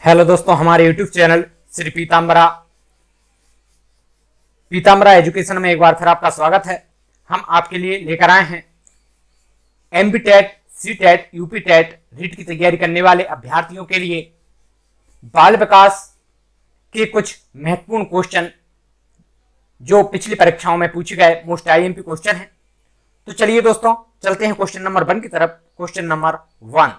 Hello दोस्तों, हमारे YouTube channel Shri Pitambara education में एक बार फिर आपका स्वागत है। हम आपके लिए लेकर आए हैं MP TET, C TET, UP TET REET की तैयारी करने वाले अभ्यर्थियों के लिए बाल विकास के कुछ महत्वपूर्ण क्वेश्चन जो पिछली परीक्षाओं में पूछे गए मोस्ट आईएमपी क्वेश्चन हैं। तो चलिए दोस्तों, चलते हैं क्वेश्चन नंबर 1 की तरफ। क्वेश्चन नंबर 1,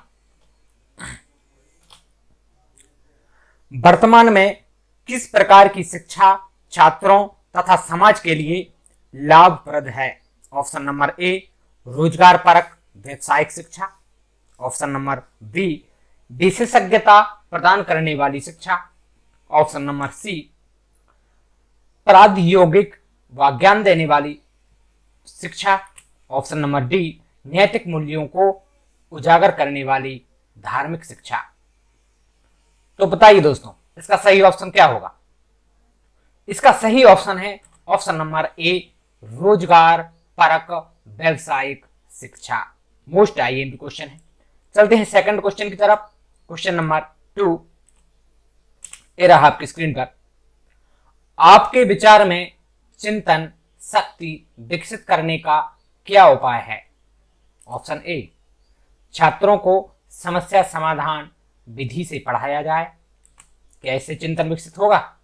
वर्तमान में किस प्रकार की शिक्षा छात्रों तथा समाज के लिए लाभप्रद है? ऑप्शन नंबर ए, रोजगार परक व्यावसायिक शिक्षा। ऑप्शन नंबर बी, विशेषज्ञता प्रदान करने वाली शिक्षा। ऑप्शन नंबर सी, प्रायोगिक व ज्ञान देने वाली शिक्षा। ऑप्शन नंबर डी, नैतिक मूल्यों को उजागर करने वाली धार्मिक शिक्षा। तो बताइए दोस्तों, इसका सही ऑप्शन क्या होगा? इसका सही ऑप्शन है ऑप्शन नंबर ए, रोजगार परक व्यावसायिक शिक्षा। मोस्ट आईएमपी क्वेश्चन है। चलते हैं सेकंड क्वेश्चन की तरफ। क्वेश्चन नंबर 2 ये रहा आपकी स्क्रीन पर। आपके विचार में चिंतन शक्ति विकसित करने का क्या उपाय है? ऑप्शन ए, छात्रों को समस्या समाधान विधि से पढ़ाया जाए। क्या इससे चिंतन विकसित होगा?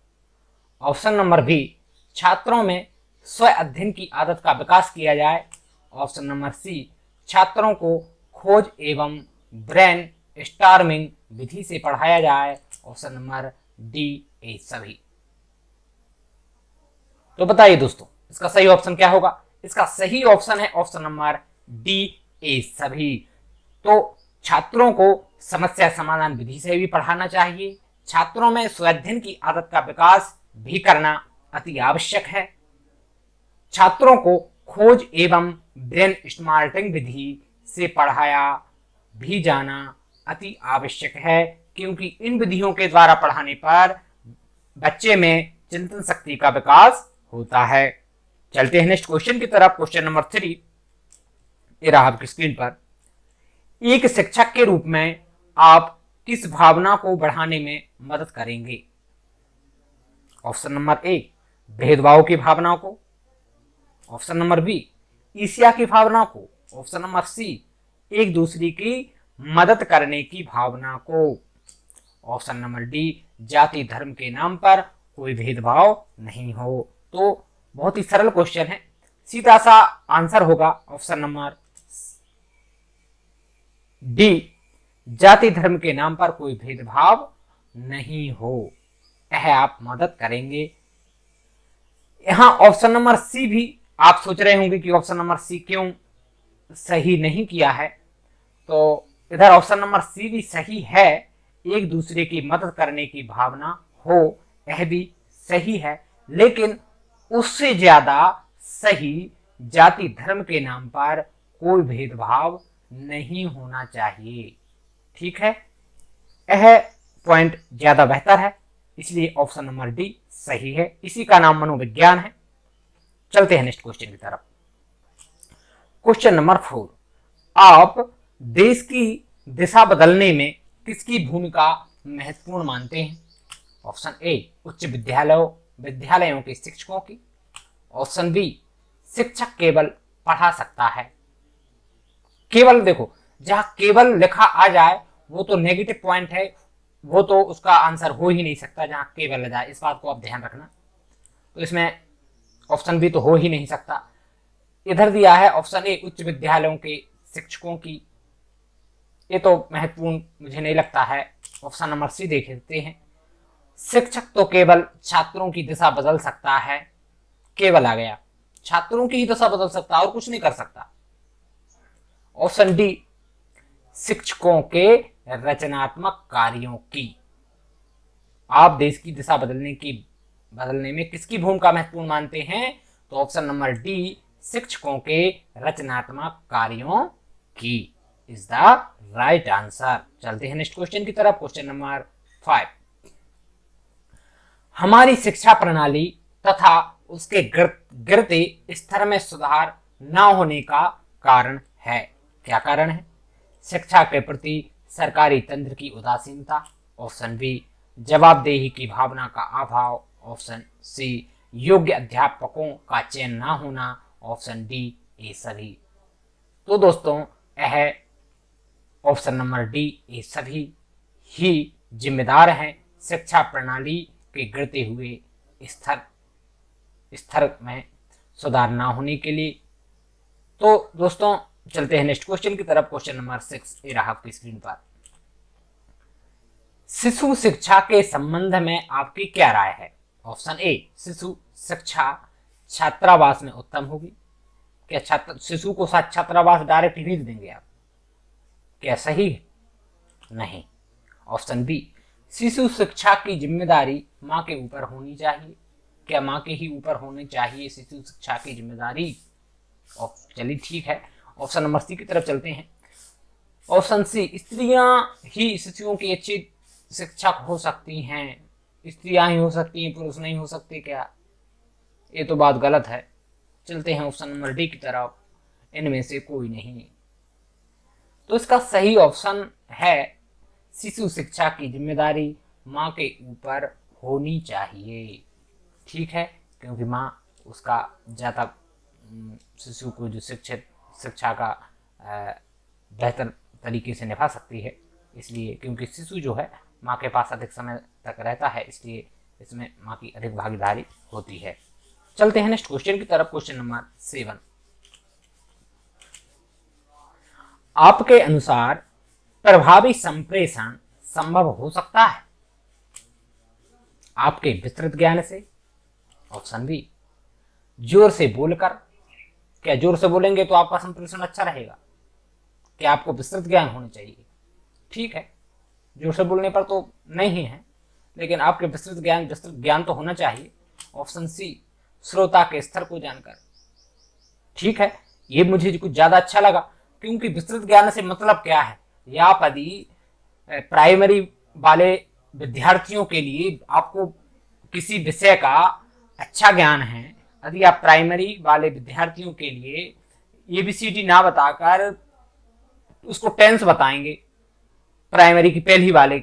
ऑप्शन नंबर बी, छात्रों में स्व अध्ययन की आदत का विकास किया जाए। ऑप्शन नंबर सी, छात्रों को खोज एवं ब्रेन स्टॉर्मिंग विधि से पढ़ाया जाए। ऑप्शन नंबर डी, ए सभी। तो बताइए दोस्तों, इसका सही ऑप्शन क्या होगा? इसका सही ऑप्शन है ऑप्शन नंबर डी, ए सभी। तो छात्रों को समस्या समाधान विधि से भी पढ़ाना चाहिए। छात्रों में स्वाध्ययन की आदत का विकास भी करना अति आवश्यक है। छात्रों को खोज एवं ब्रेन स्टॉर्मिंग विधि से पढ़ाया भी जाना अति आवश्यक है, क्योंकि इन विधियों के द्वारा पढ़ाने पर बच्चे में चिंतन शक्ति का विकास होता है। चलते हैं नेक्स्ट क्वेश्चन की तरफ। क्वेश्चन नंबर 3 ये रहा आपकी स्क्रीन पर। एक शिक्षक के रूप में आप किस भावना को बढ़ाने में मदद करेंगे? ऑप्शन नंबर ए, भेदभाव की भावना को। ऑप्शन नंबर बी, ईर्ष्या की भावना को। ऑप्शन नंबर सी, एक दूसरे की मदद करने की भावना को। ऑप्शन नंबर डी, जाति धर्म के नाम पर कोई भेदभाव नहीं हो। तो बहुत ही सरल क्वेश्चन है, सीधा सा आंसर होगा ऑप्शन नंबर डी, जाति धर्म के नाम पर कोई भेदभाव नहीं हो। यह आप मदद करेंगे। यहां ऑप्शन नंबर सी भी आप सोच रहे होंगे कि ऑप्शन नंबर सी क्यों सही नहीं किया है। तो इधर ऑप्शन नंबर सी भी सही है, एक दूसरे की मदद करने की भावना हो, यह भी सही है, लेकिन उससे ज्यादा सही जाति धर्म के नाम पर कोई भेदभाव नहीं होना चाहिए। ठीक है, यह पॉइंट ज्यादा बेहतर है, इसलिए ऑप्शन नंबर डी सही है। इसी का नाम मनोविज्ञान है। चलते हैं नेक्स्ट क्वेश्चन की तरफ। क्वेश्चन नंबर 4, आप देश की दिशा बदलने में किसकी भूमिका महत्वपूर्ण मानते हैं? ऑप्शन ए, उच्च विद्यालयों के शिक्षकों की। ऑप्शन बी, शिक्षक केवल पढ़ा सकता है। केवल देखो, जहां केवल लिखा आ जाए वो तो नेगेटिव पॉइंट है, वो तो उसका आंसर हो ही नहीं सकता जहां केवल आ जाए, इस बात को आप ध्यान रखना। तो इसमें ऑप्शन बी तो हो ही नहीं सकता। इधर दिया है ऑप्शन ए, उच्च विद्यालयों के शिक्षकों की, ये तो महत्वपूर्ण मुझे नहीं लगता है। ऑप्शन नंबर सी देख लेते हैं, शिक्षक तो केवल छात्रों की दिशा बदल सकता है। केवल आ गया, छात्रों की ही दिशा बदल सकता है और कुछ नहीं कर सकता। ऑप्शन डी, शिक्षकों के रचनात्मक कार्यों की। आप देश की दिशा बदलने में किसकी भूमिका महत्वपूर्ण मानते हैं? तो ऑप्शन नंबर डी, शिक्षकों के रचनात्मक कार्यों की इज द राइट आंसर। चलते हैं नेक्स्ट क्वेश्चन की तरफ। क्वेश्चन नंबर 5, हमारी शिक्षा प्रणाली तथा उसके गिरते स्तर में सुधार न होने का कारण है। क्या कारण है? शिक्षा के प्रति सरकारी तंत्र की उदासीनता। ऑप्शन बी, जवाबदेही की भावना का अभाव, ऑप्शन सी योग्य अध्यापकों का चयन ना होना, ऑप्शन डी ये सभी। तो दोस्तों यह ऑप्शन नंबर डी ये सभी ही जिम्मेदार हैं शिक्षा प्रणाली के गिरते हुए स्तर में सुधार ना होने के लिए। तो दोस्तों चलते हैं नेक्स्ट क्वेश्चन की तरफ। क्वेश्चन नंबर 6 ये रहा आपकी स्क्रीन पर। शिशु शिक्षा के संबंध में आपकी क्या राय है? ऑप्शन ए शिशु शिक्षा छात्रावास में उत्तम होगी। क्या छात्र शिशु को साथ छात्रावास डायरेक्ट भेज देंगे आप? क्या सही है? नहीं। ऑप्शन बी शिशु शिक्षा की जिम्मेदारी माँ के ऊपर होनी चाहिए। क्या माँ के ही ऊपर होनी चाहिए शिशु शिक्षा की जिम्मेदारी? चलिए ठीक है, ऑप्शन नंबर सी की तरफ चलते हैं। ऑप्शन सी स्त्रियां ही शिशुओं की अच्छी शिक्षक हो सकती हैं। स्त्रियां ही हो सकती हैं, पुरुष नहीं हो सकते क्या? ये तो बात गलत है। चलते हैं ऑप्शन नंबर डी की तरफ, इनमें से कोई नहीं। तो इसका सही ऑप्शन है शिशु शिक्षा की जिम्मेदारी माँ के ऊपर होनी चाहिए। ठीक है, क्योंकि माँ उसका ज़्यादा शिशु को जो शिक्षा का बेहतर तरीके से निभा सकती है, इसलिए क्योंकि शिशु जो है माँ के पास अधिक समय तक रहता है, इसलिए इसमें माँ की अधिक भागीदारी होती है। चलते हैं नेक्स्ट क्वेश्चन की तरफ। क्वेश्चन नंबर 7, आपके अनुसार प्रभावी संप्रेषण संभव हो सकता है आपके विस्तृत ज्ञान से? ऑप्शन बी जोर से बोलकर। क्या जोर से बोलेंगे तो आपका संप्रेषण अच्छा रहेगा? क्या आपको विस्तृत ज्ञान होना चाहिए? ठीक है, जोर से बोलने पर तो नहीं है, लेकिन आपके विस्तृत ज्ञान तो होना चाहिए। ऑप्शन सी श्रोता के स्तर को जानकर। ठीक है, ये मुझे कुछ ज्यादा अच्छा लगा, क्योंकि विस्तृत ज्ञान से मतलब क्या है? या यदि प्राइमरी वाले विद्यार्थियों के लिए आपको किसी विषय का अच्छा ज्ञान है, यदि आप प्राइमरी वाले विद्यार्थियों के लिए ABCD ना बताकर उसको टेंस बताएंगे प्राइमरी की पहली वाले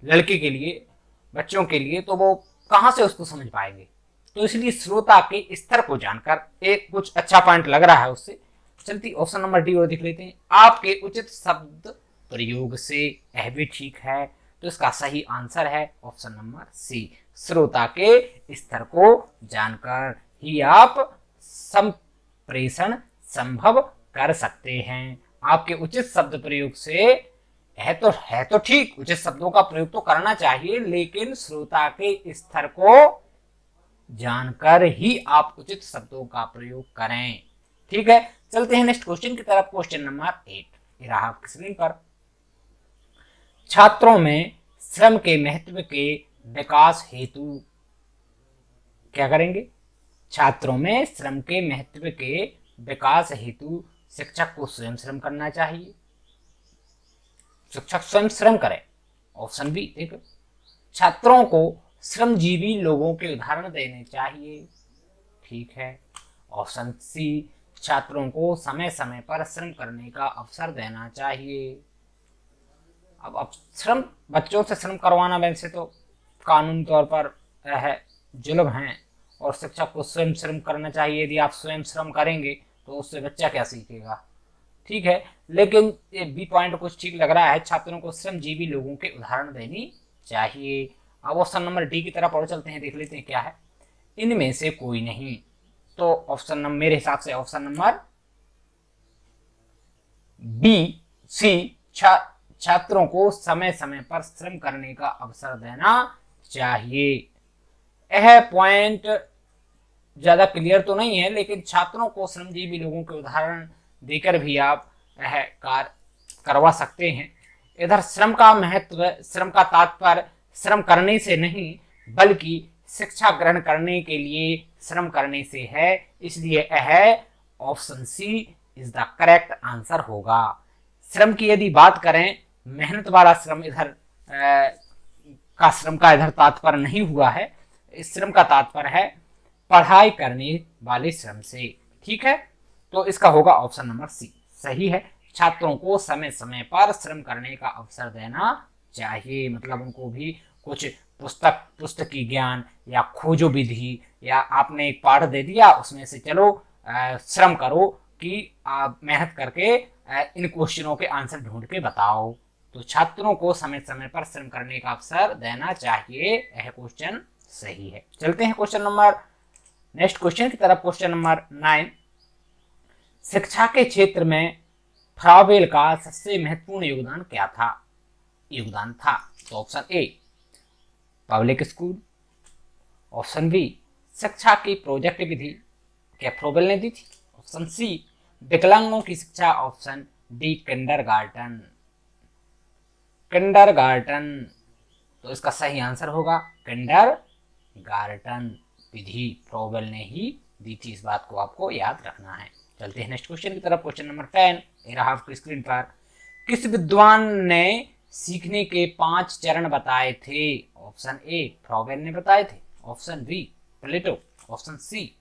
लड़के के लिए, बच्चों के लिए, तो वो कहां से उसको समझ पाएंगे? तो इसलिए श्रोता के स्तर को जानकर एक कुछ अच्छा पॉइंट लग रहा है उससे। चलती ऑप्शन नंबर डी और देख लेते हैं। आपके उचित शब्द प्रयोग से, यह भी ठीक है। तो इसका सही आंसर है ऑप्शन नंबर सी, श्रोता के स्तर को जानकर ही आप संप्रेषण संभव कर सकते हैं। आपके उचित शब्द प्रयोग से है तो ठीक, उचित शब्दों का प्रयोग तो करना चाहिए, लेकिन श्रोता के स्तर को जानकर ही आप उचित शब्दों का प्रयोग करें। ठीक है, चलते हैं नेक्स्ट क्वेश्चन की तरफ। क्वेश्चन नंबर 8 ये रहा आपकी स्क्रीन पर। छात्रों में श्रम के महत्व के विकास हेतु क्या करेंगे? छात्रों में श्रम के महत्व के विकास हेतु शिक्षक को स्वयं श्रम करना चाहिए। शिक्षक स्वयं श्रम करें। ऑप्शन बी देखो, छात्रों को श्रमजीवी लोगों के उदाहरण देने चाहिए। ठीक है। ऑप्शन सी, छात्रों को समय समय पर श्रम करने का अवसर देना चाहिए। अब श्रम, बच्चों से श्रम करवाना वैसे तो कानूनी तौर पर है जुल्म है, और शिक्षक को स्वयं श्रम करना चाहिए। यदि आप स्वयं श्रम करेंगे तो उससे बच्चा क्या सीखेगा? ठीक है, लेकिन ये बी पॉइंट कुछ ठीक लग रहा है, छात्रों को श्रमजीवी लोगों के उदाहरण देनी चाहिए। अब ऑप्शन नंबर डी की तरफ और चलते हैं, देख लेते हैं क्या है। इनमें से कोई नहीं। तो ऑप्शन नंबर, मेरे हिसाब से ऑप्शन नंबर बी सी, छात्रों को समय समय पर श्रम करने का अवसर देना चाहिए। यह पॉइंट ज्यादा क्लियर तो नहीं है, लेकिन छात्रों को श्रमजीवी लोगों के उदाहरण देकर भी आप यह कार्य करवा सकते हैं। इधर श्रम का महत्व, श्रम का तात्पर्य श्रम करने से नहीं बल्कि शिक्षा ग्रहण करने के लिए श्रम करने से है, इसलिए यह option C is the correct answer होगा। श्रम की यदि बात करें, मेहनत वाला श्रम इधर का श्रम का इधर तात्पर्य नहीं हुआ है। इस श्रम का तात्पर्य है पढ़ाई करने वाले श्रम से। ठीक है, तो इसका होगा ऑप्शन नंबर सी, सही है। छात्रों को समय समय पर श्रम करने का अवसर देना चाहिए, मतलब उनको भी कुछ पुस्तकी ज्ञान या खोजो विधि, या आपने एक पाठ दे दिया उसमें से चलो श्रम करो कि आप मेहनत करके इन क्वेश्चनों के आंसर ढूंढ के बताओ। तो छात्रों को समय समय पर श्रम करने का अवसर देना चाहिए, यह क्वेश्चन सही है। चलते हैं क्वेश्चन नंबर नेक्स्ट क्वेश्चन की तरफ। क्वेश्चन नंबर 9, शिक्षा के क्षेत्र में फ्रावेल का सबसे महत्वपूर्ण योगदान था। तो option A public school, option B शिक्षा की प्रोजेक्ट विधि, क्या फ्रावेल ने दी थी, ऑप्शन सी विकलांगों की शिक्षा, ऑप्शन डी किंडरगार्टन। तो इसका सही आंसर होगा किंडरगार्टन विधि फ्रावेल ने ही दी थी, इस बात को आपको याद रखना है। चलते हैं नेक्स्ट क्वेश्चन की तरफ। क्वेश्चन नंबर 10 ये रहा आपकी स्क्रीन पर। किस विद्वान ने सीखने के 5 चरण बताए थे? ऑप्शन ए फ्रावेल ने बताए थे, option B Plato, option C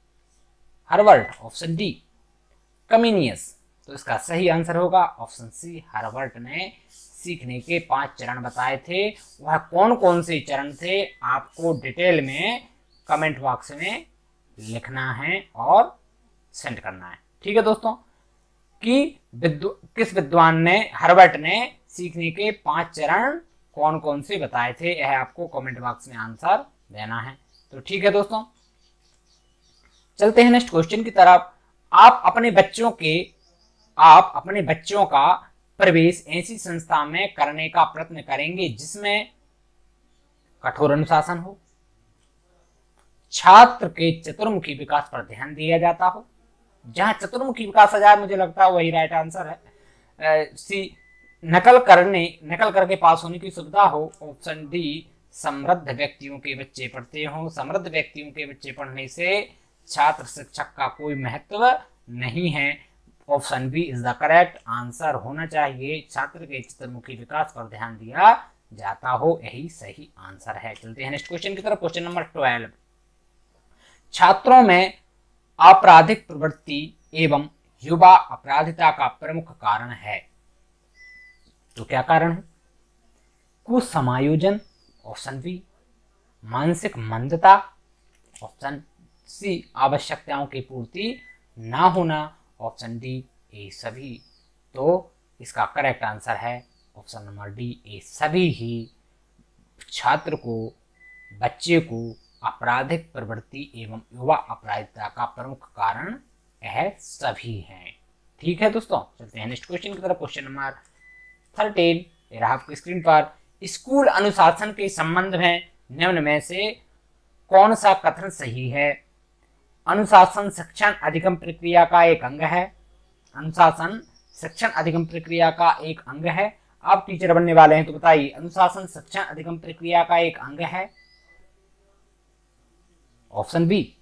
Herbert, option D Comenius. तो इसका सही आंसर होगा ऑप्शन सी हर्बर्ट ने सीखने के 5 चरण बताए थे। वह कौन कौन से चरण थे आपको डिटेल में कमेंट बॉक्स में लिखना है और सेंड करना है। ठीक है दोस्तों, कि किस विद्वान ने हर्बर्ट ने सीखने के 5 चरण कौन कौन से बताए थे, यह आपको कमेंट बॉक्स में आंसर देना है। तो ठीक है दोस्तों, चलते हैं नेक्स्ट क्वेश्चन की तरफ। आप अपने बच्चों का प्रवेश ऐसी संस्था में करने का प्रयत्न करेंगे जिसमें कठोर अनुशासन हो, छात्र के चतुर्मुखी विकास पर ध्यान दिया जाता हो। जहां चतुर्मुखी विकास हजार मुझे लगता है वही राइट आंसर है। सी नकल करके पास होने की सुविधा हो, ऑप्शन डी समृद्ध व्यक्तियों के बच्चे पढ़ते हो। समृद्ध व्यक्तियों के बच्चे पढ़ने से छात्र शिक्षक का कोई महत्व नहीं है, option B is the correct answer होना चाहिए। छात्र के चतुर्मुखी विकास पर ध्यान दिया जाता हो, यही सही आंसर है। चलते हैं नेक्स्ट क्वेश्चन की तरफ। क्वेश्चन नंबर 12, छात्रों में आपराधिक प्रवृत्ति एवं युवा अपराधिता का प्रमुख कारण है। तो क्या कारण है? कुसमायोजन, ऑप्शन बी मानसिक मंदता, ऑप्शन सी आवश्यकताओं की पूर्ति ना होना, ऑप्शन डी ए सभी। तो इसका करेक्ट आंसर है ऑप्शन नंबर डी ए सभी ही। छात्र को, बच्चे को आपराधिक प्रवृत्ति एवं युवा अपराधिता का प्रमुख कारण यह सभी हैं। ठीक है दोस्तों, चलते हैं नेक्स्ट क्वेश्चन की तरफ। क्वेश्चन नंबर 13 ये रहा आपकी स्क्रीन पर। स्कूल अनुशासन के संबंध में निम्न में से कौन सा कथन सही है? अनुशासन शिक्षण अधिगम प्रक्रिया का एक अंग है। अनुशासन शिक्षण अधिगम प्रक्रिया का एक अंग है। आप टीचर बनने वाले हैं तो बताइए, अनुशासन शिक्षण अधिगम प्रक्रिया का एक अंग है? ऑप्शन बी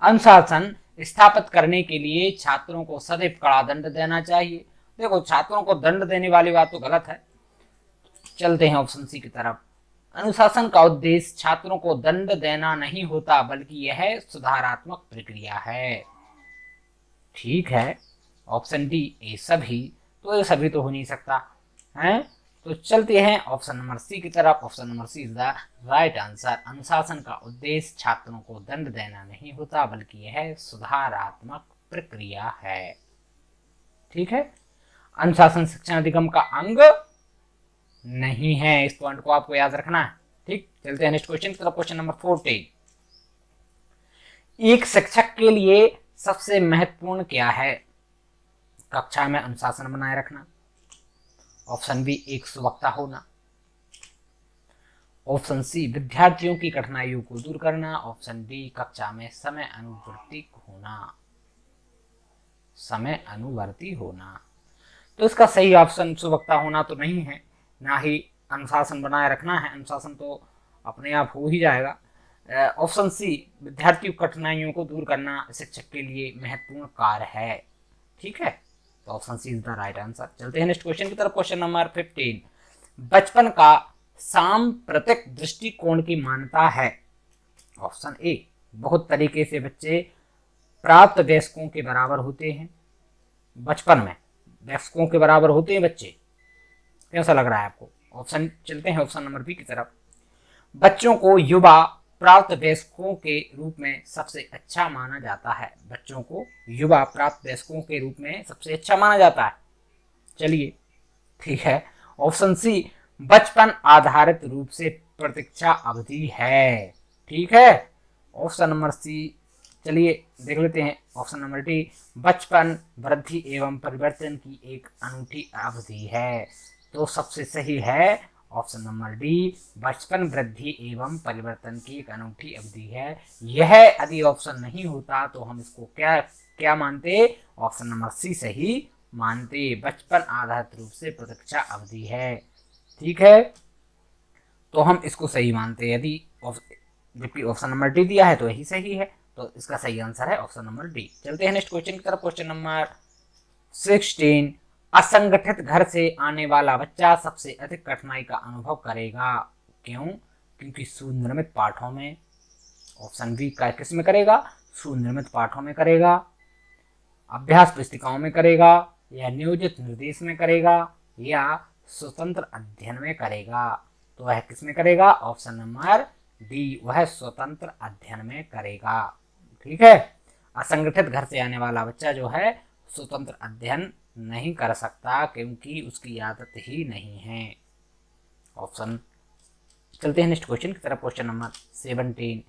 अनुशासन स्थापित करने के लिए छात्रों को सदैव कड़ा दंड देना चाहिए। देखो, छात्रों को दंड देने वाली बात तो गलत है। चलते हैं ऑप्शन सी की तरफ। अनुशासन का उद्देश्य छात्रों को दंड देना नहीं होता, बल्कि यह सुधारात्मक प्रक्रिया है। ठीक है, ऑप्शन डी ए सभी। तो ये सभी तो हो नहीं सकता है, तो चलते हैं ऑप्शन नंबर सी की तरफ। Option number C is the right answer. अनुशासन का उद्देश्य छात्रों को दंड देना नहीं होता, बल्कि यह सुधारात्मक प्रक्रिया है। ठीक है, अनुशासन शिक्षण अधिगम का अंग नहीं है, इस पॉइंट को आपको याद रखना है। ठीक, चलते हैं नेक्स्ट क्वेश्चन की तरफ। क्वेश्चन नंबर 14, एक शिक्षक के लिए सबसे महत्वपूर्ण क्या है? कक्षा में अनुशासन बनाए रखना, ऑप्शन बी एक सुवक्ता होना, ऑप्शन सी विद्यार्थियों की कठिनाइयों को दूर करना, ऑप्शन डी कक्षा में समय अनुवर्ती होना। तो इसका सही ऑप्शन सुवक्ता होना तो नहीं है, ना ही अनुशासन बनाए रखना है। अनुशासन तो अपने आप हो ही जाएगा। ऑप्शन सी विद्यार्थियों की कठिनाइयों को दूर करना शिक्षक के लिए महत्वपूर्ण कार्य है। ठीक है, तो option C is the right answer. चलते हैं नेक्स्ट क्वेश्चन की तरफ। क्वेश्चन नंबर 15, बचपन का सांप्रतिक दृष्टिकोण की मान्यता है। ऑप्शन ए बहुत तरीके से बच्चे प्राप्त वयस्कों के बराबर होते हैं। बचपन में वयस्कों के बराबर होते हैं बच्चे, कैसा लग रहा है आपको? ऑप्शन चलते हैं ऑप्शन नंबर बी की तरफ। बच्चों को युवा प्राप्त वयस्कों के रूप में सबसे अच्छा माना जाता है। बच्चों को युवा प्राप्त वयस्कों के रूप में सबसे अच्छा माना जाता है। चलिए ठीक है। ऑप्शन सी बचपन आधारित रूप से प्रतीक्षा अवधि है। ठीक है, ऑप्शन नंबर सी। चलिए देख लेते हैं ऑप्शन नंबर डी, बचपन वृद्धि एवं परिवर्तन की एक अनूठी अवधि है। तो सबसे सही है ऑप्शन नंबर डी, बचपन वृद्धि एवं परिवर्तन की एक अनूठी अवधि है। यह यदि ऑप्शन नहीं होता तो हम इसको क्या क्या मानते, ऑप्शन नंबर सी सही मानते। बचपन आधारित रूप से प्रतीक्षा अवधि है। ठीक है, तो हम इसको सही मानते हैं। यदि जबकि ऑप्शन नंबर डी दिया है तो यही सही है, तो इसका सही आंसर है ऑप्शन नंबर डी। चलते हैं नेक्स्ट क्वेश्चन की तरफ। क्वेश्चन नंबर 16, असंगठित घर से आने वाला बच्चा सबसे अधिक कठिनाई का अनुभव करेगा। क्यों? क्योंकि सुनिर्मित पाठों में, ऑप्शन बी का किस में करेगा, सुनिर्मित पाठों में करेगा, अभ्यास पुस्तिकाओं में करेगा, या नियोजित निर्देश में करेगा, या स्वतंत्र अध्ययन में करेगा। तो वह किस में करेगा, ऑप्शन नंबर डी, वह स्वतंत्र अध्ययन में करेगा। ठीक है, असंगठित घर से आने वाला बच्चा जो है स्वतंत्र अध्ययन नहीं कर सकता क्योंकि उसकी आदत ही नहीं है। ऑप्शन चलते हैं नेक्स्ट क्वेश्चन की तरफ। क्वेश्चन नंबर 17,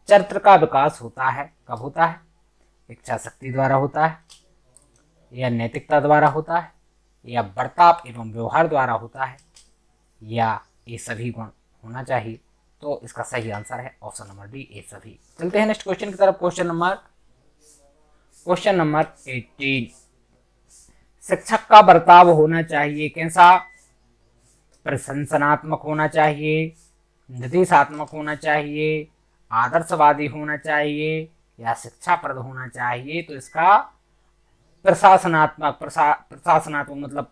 चरित्र का विकास होता है कब होता है? इच्छा शक्ति द्वारा होता है, या नैतिकता द्वारा होता है, या बर्ताव एवं व्यवहार द्वारा होता है, या ये सभी गुण होना चाहिए। तो इसका सही आंसर है ऑप्शन नंबर डी, ये सभी। चलते हैं नेक्स्ट क्वेश्चन की तरफ। क्वेश्चन नंबर 18, शिक्षक का बर्ताव होना चाहिए कैसा? प्रशंसनात्मक होना चाहिए, निर्देशात्मक होना चाहिए, आदर्शवादी होना चाहिए, या शिक्षाप्रद होना चाहिए। तो इसका प्रशासनात्मक मतलब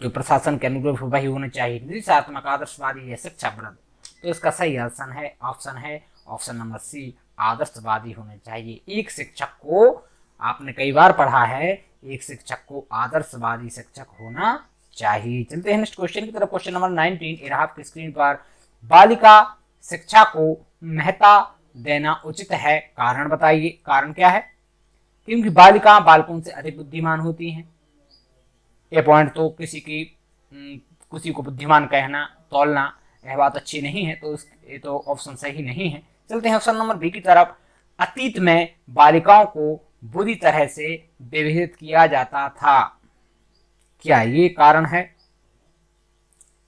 जो प्रशासन के अनुरूप वही होना चाहिए, निर्देशात्मक, आदर्शवादी या शिक्षाप्रद। तो इसका सही ऑप्शन है ऑप्शन नंबर सी, आदर्शवादी होना चाहिए। एक शिक्षक को, आपने कई बार पढ़ा है, एक शिक्षक को आदर्शवादी शिक्षक होना चाहिए। चलते हैं नेक्स्ट क्वेश्चन की तरफ। क्वेश्चन नंबर 19, आपकी स्क्रीन पर, बालिका शिक्षा को महत्ता देना उचित है, कारण बताइए। कारण क्या है? क्योंकि बालिका बालकों से अधिक बुद्धिमान होती हैं। ये पॉइंट तो किसी को बुद्धिमान कहना, तोलना, यह बात अच्छी नहीं है, तो ये तो ऑप्शन सही नहीं है। चलते हैं ऑप्शन नंबर बी की तरफ। अतीत में बालिकाओं को बुरी तरह से विभेदित किया जाता था, क्या ये कारण है?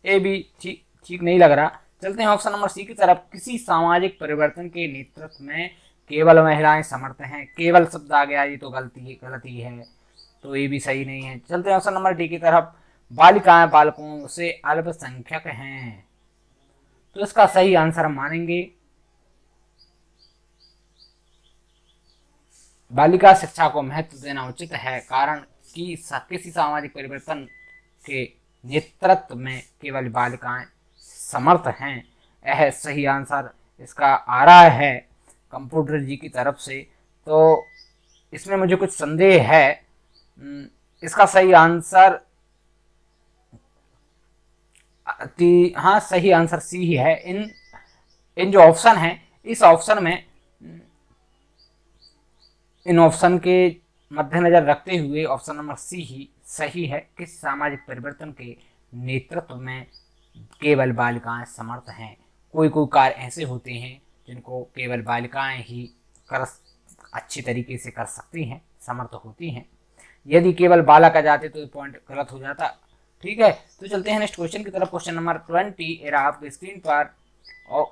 ये भी ठीक नहीं लग रहा। चलते हैं ऑप्शन नंबर सी की तरफ। किसी सामाजिक परिवर्तन के नेतृत्व में केवल महिलाएं समर्थ हैं। केवल शब्द आ गया, ये तो गलती है, तो ये भी सही नहीं है। चलते हैं ऑप्शन नंबर डी की तरफ। बालिकाएं बालकों से अल्पसंख्यक हैं। तो इसका सही आंसर हम मानेंगे बालिका शिक्षा को महत्व देना उचित है, कारण कि किसी सामाजिक परिवर्तन के नेतृत्व में केवल बालिकाएं समर्थ हैं। यह सही आंसर इसका आ रहा है कंप्यूटर जी की तरफ से, तो इसमें मुझे कुछ संदेह है। इसका सही आंसर हाँ, सही आंसर सी ही है। इन जो ऑप्शन है, इस ऑप्शन में, इन ऑप्शन के मद्देनजर रखते हुए ऑप्शन नंबर सी ही सही है। किस सामाजिक परिवर्तन के नेतृत्व में केवल बालिकाएं समर्थ हैं। कोई कार्य ऐसे होते हैं जिनको केवल बालिकाएं ही अच्छी तरीके से कर सकती हैं, समर्थ होती हैं। यदि केवल बालक आ जाते तो पॉइंट गलत हो जाता। ठीक है, तो चलते हैं नेक्स्ट क्वेश्चन की तरफ। क्वेश्चन नंबर 20 आपके स्क्रीन पर। और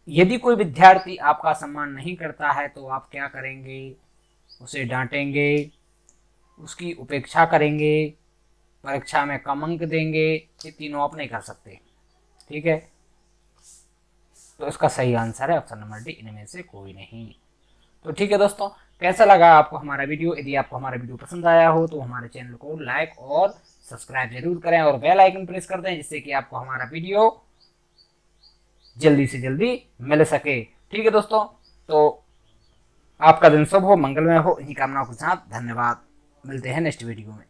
यदि कोई विद्यार्थी आपका सम्मान नहीं करता है तो आप क्या करेंगे? उसे डांटेंगे, उसकी उपेक्षा करेंगे, परीक्षा में कम अंक देंगे, ये तीनों आप नहीं कर सकते। ठीक है, तो इसका सही आंसर है ऑप्शन नंबर डी, इनमें से कोई नहीं। तो ठीक है दोस्तों, कैसा लगा आपको हमारा वीडियो? यदि आपको हमारा वीडियो पसंद आया हो तो हमारे चैनल को लाइक और सब्सक्राइब जरूर करें और बेल आइकन प्रेस कर दें, जिससे कि आपको हमारा वीडियो जल्दी से जल्दी मिल सके। ठीक है दोस्तों, तो आपका दिन शुभ हो, मंगलमय हो, इन्हीं कामनाओं के साथ धन्यवाद। मिलते हैं नेक्स्ट वीडियो में।